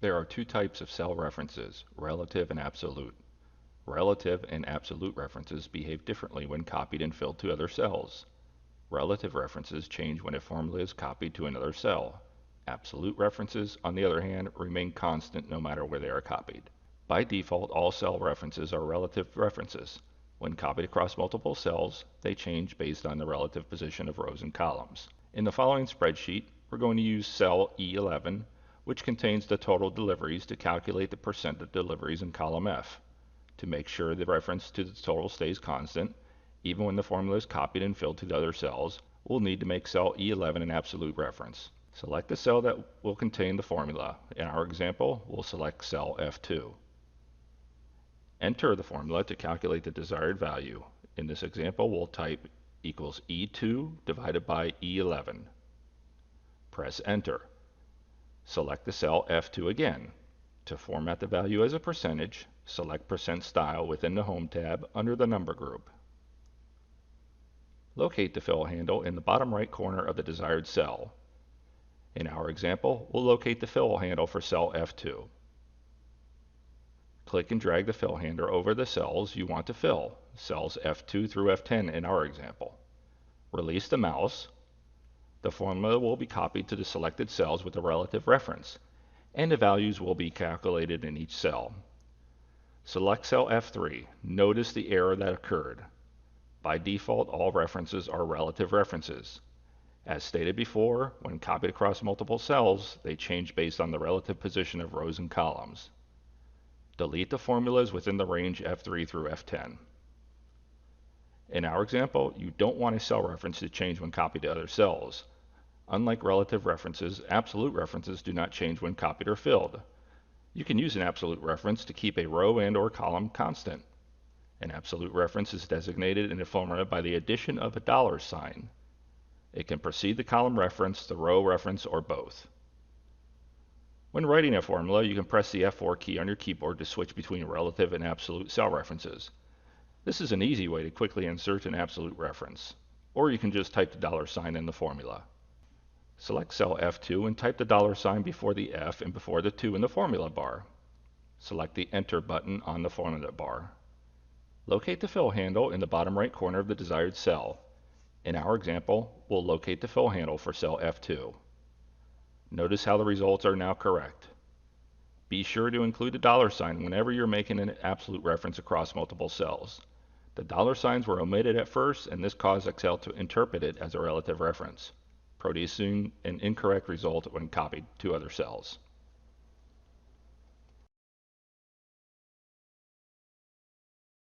There are two types of cell references, relative and absolute. Relative and absolute references behave differently when copied and filled to other cells. Relative references change when a formula is copied to another cell. Absolute references, on the other hand, remain constant no matter where they are copied. By default, all cell references are relative references. When copied across multiple cells, they change based on the relative position of rows and columns. In the following spreadsheet, we're going to use cell E11, which contains the total deliveries, to calculate the percent of deliveries in column F. To make sure the reference to the total stays constant, even when the formula is copied and filled to the other cells, we'll need to make cell E11 an absolute reference. Select the cell that will contain the formula. In our example, we'll select cell F2. Enter the formula to calculate the desired value. In this example, we'll type equals E2 divided by E11. Press enter. Select the cell F2 again. To format the value as a percentage, select percent style within the Home tab under the number group. Locate the fill handle in the bottom right corner of the desired cell. In our example, we'll locate the fill handle for cell F2. Click and drag the fill handle over the cells you want to fill, cells F2 through F10 in our example. Release the mouse. The formula will be copied to the selected cells with a relative reference, and the values will be calculated in each cell. Select cell F3. Notice the error that occurred. By default, all references are relative references. As stated before, when copied across multiple cells, they change based on the relative position of rows and columns. Delete the formulas within the range F3 through F10. In our example, you don't want a cell reference to change when copied to other cells. Unlike relative references, absolute references do not change when copied or filled. You can use an absolute reference to keep a row and/or column constant. An absolute reference is designated in a formula by the addition of a $sign. It can precede the column reference, the row reference, or both. When writing a formula, you can press the F4 key on your keyboard to switch between relative and absolute cell references. This is an easy way to quickly insert an absolute reference. Or you can just type the $sign in the formula. Select cell F2 and type the $sign before the F and before the 2 in the formula bar. Select the Enter button on the formula bar. Locate the fill handle in the bottom right corner of the desired cell. In our example, we'll locate the fill handle for cell F2. Notice how the results are now correct. Be sure to include the $sign whenever you're making an absolute reference across multiple cells. The $signs were omitted at first, and this caused Excel to interpret it as a relative reference, producing an incorrect result when copied to other cells.